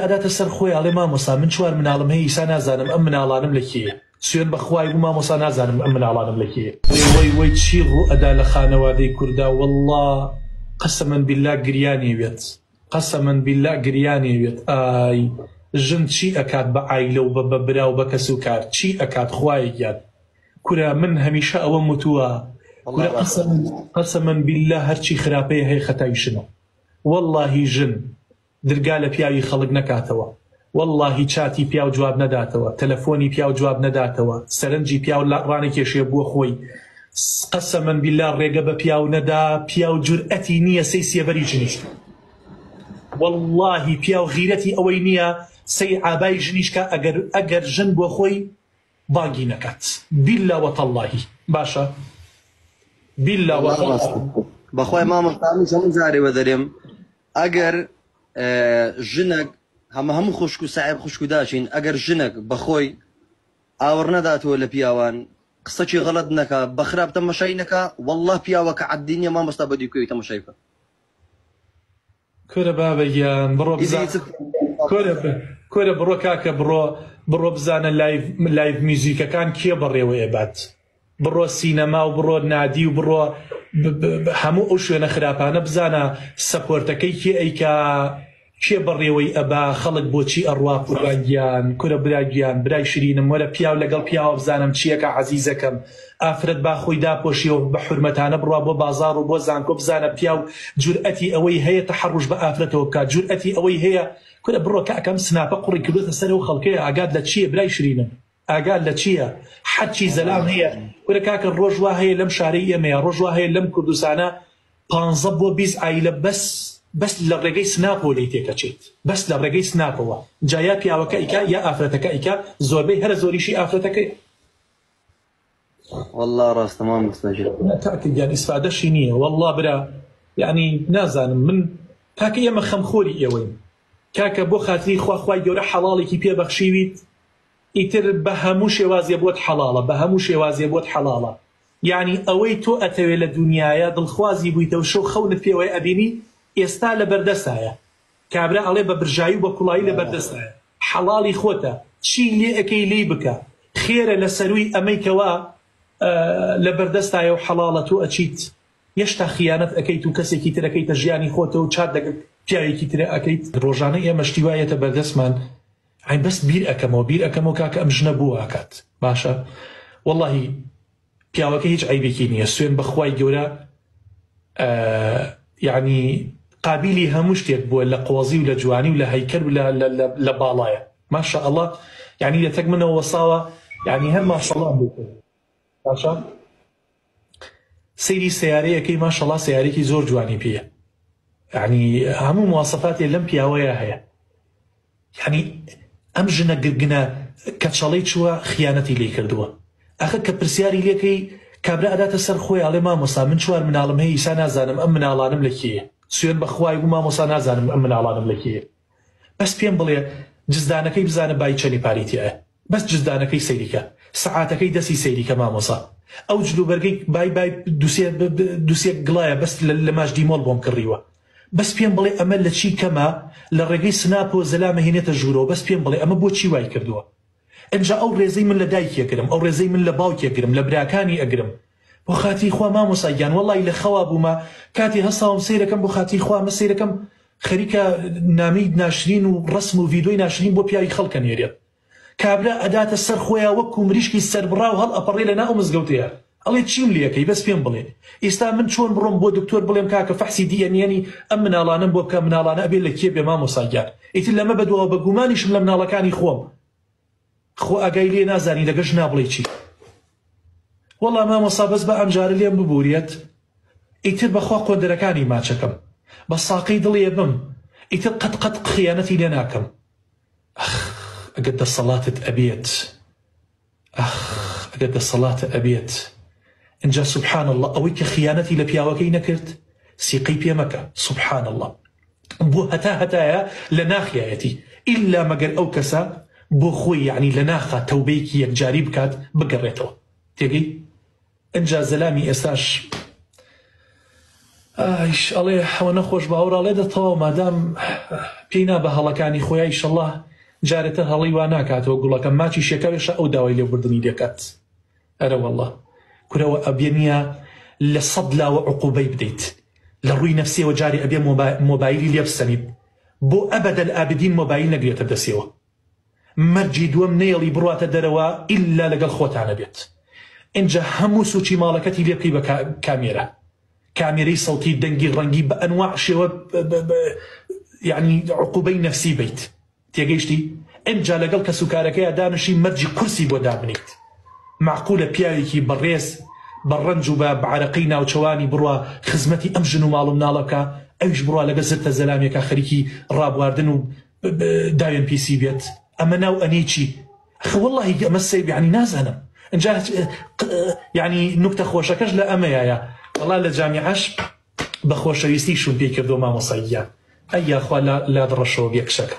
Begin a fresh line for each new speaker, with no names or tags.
ئەداتە سەر خۆی ئەڵێ مامۆستا من چوار مناڵم هەیە ئیسا نازانم ئەم مناڵانم لە کێیە سوێن بەخوای بوو مامۆستا نازانم ئەم مناڵانم لە کێیە وەی چی ڕوو ئەدا لە خانەوادەی کووردا وەڵڵا قەسەمەن بیللا گریانێوێت قەسەمەن بیللا گریانێوێت ئای ژن چی ئەکات بە عایلە و بە برا و بە کەس و کار چی ئەکات خوای گیان کورە من هەمیشە ئەوە متووە کورە قەسەمەن بیللا هەرچی خراپەیە هەیە خەتای ژنە وەڵڵاهی ژن درگا لە پیاوی خەڵک نەکاتەوە وەڵڵاهی چاتی پیاو جواب نەداتەوە تەلەفۆنی پیاو جواب نەداتەوە سەرنجی پیاو ڕانێکێشێ بووە خۆی قەسەمەن بیللا ڕێگە بە پیاو نەدا پیاو جورئەتی نییە سەی سێبەری ژنیشت واللهی پیاو غیرەتی ئەوەی نییە سەی ئابای ژنیشکە ئەگەر ژن بۆ خۆی باگی نەکات بیللا وەتەڵڵاهی باشە بیللا وەتەڵڵاهی
بەخوای مامۆستامی چەند جارێ وەدەرێم ئەگەر ژنێک هەموو خوشک و ساحب خوشک و داچین ئەگەر ژنێک بەخۆی ئاوەڕ نەداتەوە لە پیاوان قسەی غەڵەت نەکا بەخراپ تەماشای نەکا والله پیاوەکە عەددینیە مامۆستا بەدیکۆی تەماشای بکە
کورە بابەگیان بڕۆ کورە بڕۆ کاکە بڕۆ بزانە لایڤ میوزیکەکان کێ بەڕێوەیە بات بڕۆ سینەما و بڕۆ نادی و بڕۆ هەموو ئەو شوێنە خراپانە بزانە سەپۆرتەکەی کێ ئەیکا کێ بەڕێوەی ئەبا خەڵک بۆچی ئەڕوا قوربانگیان کورە براگیان برای شیرینم وەرە پیاو لەگەڵ پیاوە بزانم چیەکە عەزیزەکەم ئافرەت با خۆی داپۆشیەوە بە حورمەتانە بڕوا بۆ بازاڕ و بۆ زانکۆ بزانە پیاو جورئەتی ئەوەی هەیە تەحەڕوش بە ئافرەتەوە بکات جورئەتی ئەوەی هەیە کورە بڕۆ کاکەم سناپە قوڕی کردوتە سەرەوە خەڵکەیە ئاگات لە چییە برای شیرینم ئاگات لە چییە حەچی زەلام هەیە کورە کاکە ڕۆژ وا هەیە لەم شارەی ئێمەیە ڕۆژ وا هەیە لەم کوردستانە 15 بۆ 20 عایلە بەس لە ڕێگەی سناپۆ لی تێکەچێت بەس لە ڕێگەی سناپەوە جایا پیاوەکە ئیکا یا ئافرەتەکە ئیکا زۆربەی هەرە زۆریشی ئافرەتەکەی
والله ڕاستە مامۆستاجی
کاکەگیان ئیسفادەشی نییە والله برا یعنی نازانم من کاکە ئێمە خەمخۆری ئێوەین کاکە بۆ خاتری خوای گەورە حەڵاڵێکی پێبەخشیویت ئیتر بە هەموو شێوازیە بۆت حەڵاڵە بە هەموو شێوازیە بۆت حەڵاڵە یعنی ئەوەی تۆ ئەتەوێت لە دنیاە دڵخوازی بوویتەوە شەو خەونت پێوەی ئەبینی ئێستا لە بەردەستایە کابرا ئەڵێ بە برژایی و بە کوڵایی لە بەردەستایە حەڵاڵی خۆتە چی لێ ئەەکەی لێی بکە خێرە لە سەروی ئەمەیکەوە لە بەردەستایە و حەڵاڵە تۆ ئەچیت هێشتا خیانەت ئەەکەیت و کەسێکی تر ئەەکەیتە ژیانی خۆتە و چات دەگەت پیاوێکی ترە ئەەکەیت ڕۆژانە ئێمە شتیوایەتە بەردەستمان ئاین بەس بیر ئەەکەمەوە کاکە ئەم ژنە بوو ئاکات باشە وەڵڵاهی پیاوەکە هیچ عیبێکی نییە سوێن بەخوای گەورە یعنی قابلی هەموو شتێک بووە لە قۆزی و لە جوانی و لە هەیکەل و لە باڵایە ماشا ئەڵڵا یعنی لە تەک منەوە وەساوە یعنی هەر ماشەڵڵا بوو باشە سەیری سیارەیەکەی ماشەڵڵا سیارێکی زۆر جوانی پێیە یعنی هەموو مواسەفاتێ لەم پیاوەیە هەیە یعنی ئەم ژنە گرگنە کەچەڵەی چووە خیانەتی لێ کردووە ئەخە کە پرسیاری لێکەی کابرا ئەداتە سەر خۆی ئەڵێ مامۆستا من چوار مناڵم هەیە ئیسا نازانم ئەم مناڵانم لە کێیە سوێن بەخوای بوو مامۆستا نازانم ئەم مناڵانم لە کێیە بەس پێم بڵێ جزدانەکەی بزانە بای چەنی پاریتیایە بەس جزدانەکەی سەیریکە سەعاتەکەی دەستی سەیریکە مامۆستا ئەو جلوبەرگەی بای دووسێک گڵایە بەس لە ماش دیمۆڵ بۆم کڕیوە بەس پێم بڵێ ئەمە لە چی کەمە لە ڕێگەی سناپ و زەلامە هێنێتە ژوورەوە بەس پێم بڵێ ئەمە بۆ چی وای کردووە ئەنجا ئەو ڕێزەی من لە دایکێکرم ئەو ڕێزەی من لە باوکێکرم لە براکانی ئەگرم بۆ خاتی خوا مامۆستا گیان وەڵی لە خەوا بوومە کاتی هەستاوم سیرەکەم بۆ خاتی خوا مە سیرەکەم خەریکە نامی ناشرین و ڕسم و ڤیدۆی ناشرین بۆ پیاوی خەڵکە نێرێت کابرا ئەداتە سەر خۆیان وەکو مریشکی سەربڕا و هەڵ ئەپەڕێ لە ناو مزگەوتەیە ئەڵێ چیم لێەکەی بەس پێم بڵێ ئێستا من چۆن بڕۆم بۆ دکتۆر بڵێم کاکە فەحسی دیەنێنی ئەم مناڵانم بۆ بکە مناڵانە ئەبێ لە کێ بێ مامۆستا گیان ئیتر لەمە بەدووە بە گومانیشم لە مناڵەکانی خۆم خۆ ئەگای لێ نازانی لەگەژ نابڵێ چی وەڵا مامۆستا بەس بە ئەمجارە لێم ببووریەت ئیتر بەخوا قۆندەرەکانی ماچەکەم بە ساقەی دڵێ بم ئیتر قەت خیانەتی لێ ناکەم ئەگەر دەسەڵاتت ئەبێت ئەگەر دەسەڵاتە ئەبێت اینجا سبحان الله ئەوەی کە خیانەتی لە پیاوەکەی نەکرد سیقەی پێ مەکە سبحان الله بۆ هەتایە لە ناخیایەتی ئیلا مەگەر ئەو کەسە بۆ خۆی یعنی لە ناخە تەوبەیەکی یەکجاری بکات بگەڕێتەوە تێگەی ئەنجا زەلامی ئێستاش ئایش ئەڵێ ئەوە نەخۆش باوەڕاڵێ دەتەوە مادام پێی نابە هەڵەکانی خۆیان ئیشەڵڵا جارێتە هەڵی وا ناکاتەوە گوڵەکە ماچی شێکەوێشە ئەو داوای لێبوردنی دەکات ئەرە وەڵڵا کورەوە ئەبێنیە لە سەد لاوە عقوبەی بدەیت لە ڕووی نەفسیەوە جاری ئەبێ مۆبایلی لێ بسەنیت بۆ ئەبەدەل ئابدین مۆبایل نەگرێتە دەسێەوە مەرجی دووەم نێڵی بڕاتە دەرەوە ئیلا لەگەڵ خۆتانە بێت اینجا هەموو سوچی ماڵەکەتی لێ بکەی بە کامێرە کامێرەی سەوتی دەنگی ڕەنگی بە ئەنواع شێوە یعنی عقوبەی نەفسی بیت تێگەیشتی اینجا لەگەڵ کەسوکارەکەیە دانشی مەرجی کورسی بۆ دابنیت معقولە پیاوێکی بەڕێز بە ڕەنج و بە عەرەقەی ناوچەوانی بڕوا خزمەتی ئەم ژن و ماڵ و مناڵەکە ئەویش بڕوا لەگە زرتە زەلامێکە خەریکی ڕابواردن و داوێن پیسی بێت ئەمە ناو ئەنی چی خە وەڵڵاهی ئەمە سەیب یعنی نازانم اینجا یعنی نوکتە خۆشەکەش لە ئەمەیە وەڵا لە جامیعەش بە خۆشەویستی شوون پێی کردو مامۆساییە ئەیە خوا لا دڕەشەوە بێکشەکە